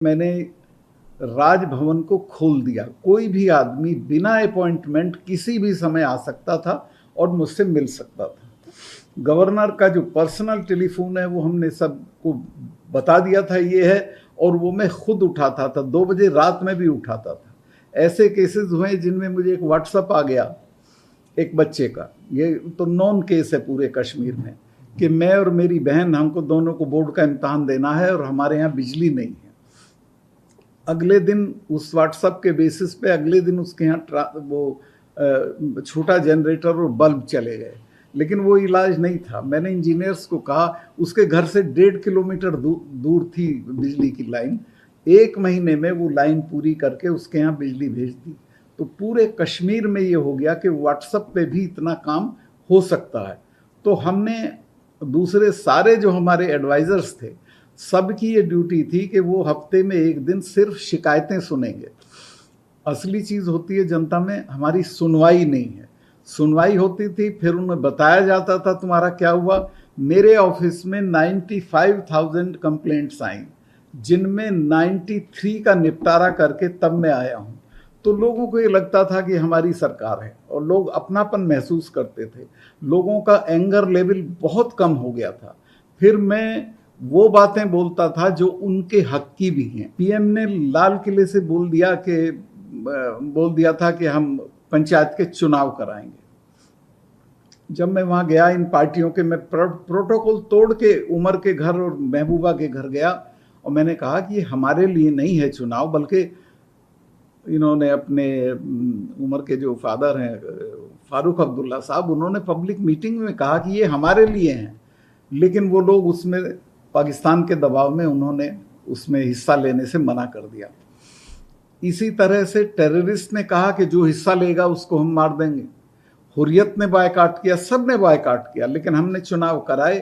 मैंने राजभवन को खोल दिया। कोई भी आदमी बिना अपॉइंटमेंट किसी भी समय आ सकता था और मुझसे मिल सकता था। गवर्नर का जो पर्सनल टेलीफोन है वो हमने सबको बता दिया था ये है, और वो मैं खुद उठाता था, 2 बजे रात में भी उठाता था। ऐसे केसेस हुए जिनमें मुझे एक व्हाट्सएप आ गया एक बच्चे का, ये तो नॉन केस है पूरे कश्मीर में, कि मैं और मेरी बहन, हमको दोनों को बोर्ड का इम्तहान देना है और हमारे यहाँ बिजली नहीं है। अगले दिन उस व्हाट्सएप के बेसिस पे अगले दिन उसके यहाँ वो छोटा जनरेटर और बल्ब चले गए, लेकिन वो इलाज नहीं था। मैंने इंजीनियर्स को कहा, उसके घर से 1.5 किलोमीटर दूर थी बिजली की लाइन। 1 महीने में वो लाइन पूरी करके उसके यहाँ बिजली भेज दी। तो पूरे कश्मीर में ये हो गया कि व्हाट्सएप पे भी इतना काम हो सकता है। तो हमने दूसरे सारे जो हमारे एडवाइजर्स थे, सबकी ये ड्यूटी थी कि वो हफ्ते में 1 दिन सिर्फ शिकायतें सुनेंगे। असली चीज़ होती है जनता में, हमारी सुनवाई नहीं है। सुनवाई होती थी, फिर उन्हें बताया जाता था तुम्हारा क्या हुआ। मेरे ऑफिस में 95,000 कंप्लेंट्स आई, जिनमें 93 का निपटारा करके तब मैं आया हूँ। तो लोगों को ये लगता था कि हमारी सरकार है, और लोग अपनापन महसूस करते थे। लोगों का एंगर लेवल बहुत कम हो गया था। फिर मैं वो बातें बोलता था जो उनके हक की भी हैं। पीएम ने लाल किले से बोल दिया था कि हम पंचायत के चुनाव कराएंगे। जब मैं वहाँ गया इन पार्टियों के, मैं प्रोटोकॉल तोड़ के उमर के घर और महबूबा के घर गया, और मैंने कहा कि ये हमारे लिए नहीं है चुनाव, बल्कि इन्होंने अपने उमर के जो फादर हैं फारूक अब्दुल्ला साहब, उन्होंने पब्लिक मीटिंग में कहा कि ये हमारे लिए हैं, लेकिन वो लोग उसमें पाकिस्तान के दबाव में उन्होंने उसमें हिस्सा लेने से मना कर दिया। इसी तरह से टेररिस्ट ने कहा कि जो हिस्सा लेगा उसको हम मार देंगे। हुर्रियत ने बायकाट किया, सब ने बायकाट किया, लेकिन हमने चुनाव कराए।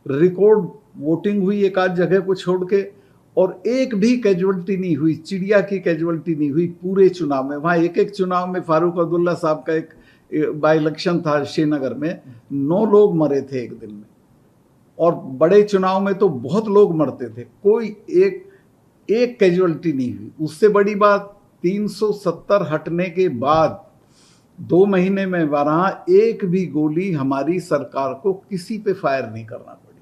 रिकॉर्ड वोटिंग हुई एक आध जगह को छोड़ के, और एक भी कैजुअल्टी नहीं हुई, चिड़िया की कैजुअल्टी नहीं हुई पूरे चुनाव में। वहाँ एक एक चुनाव में फारूक अब्दुल्ला साहब का एक बाई इलेक्शन था श्रीनगर में, 9 लोग मरे थे एक दिन में। और बड़े चुनाव में तो बहुत लोग मरते थे, कोई एक कैजुअल्टी नहीं हुई। उससे बड़ी बात, 370 हटने के बाद 2 महीने में वहां एक भी गोली हमारी सरकार को किसी पे फायर नहीं करना पड़ी।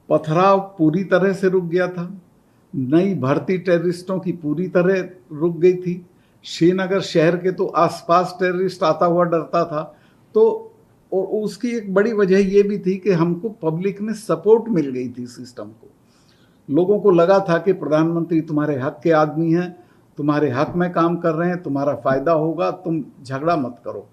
पथराव पूरी तरह से रुक गया था। नई भर्ती टेररिस्टों की पूरी तरह रुक गई थी। श्रीनगर शहर के तो आसपास टेररिस्ट आता हुआ डरता था। तो और उसकी एक बड़ी वजह यह भी थी कि हमको पब्लिक में सपोर्ट मिल गई थी सिस्टम को। लोगों को लगा था कि प्रधानमंत्री तुम्हारे हक के आदमी हैं, तुम्हारे हक में काम कर रहे हैं, तुम्हारा फायदा होगा, तुम झगड़ा मत करो।